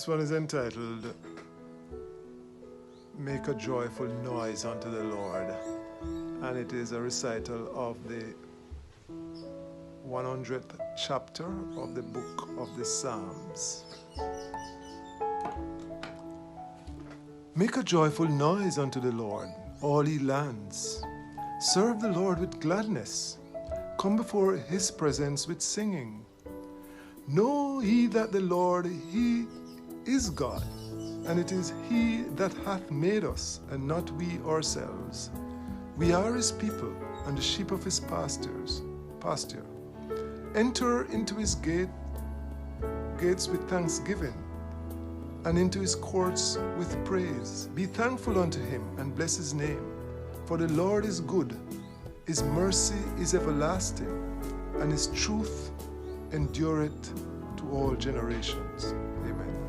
This one is entitled Make a Joyful Noise unto the Lord, and it is a recital of the 100th chapter of the book of the Psalms. Make a joyful noise unto the Lord, all ye lands. Serve the Lord with gladness. Come before his presence with singing. Know ye that the Lord, he is God, and it is he that hath made us, and not we ourselves. We are his people, and the sheep of his pasture. Enter into his gates with thanksgiving, and into his courts with praise. Be thankful unto him, and bless his name. For the Lord is good, his mercy is everlasting, and his truth endureth to all generations. Amen.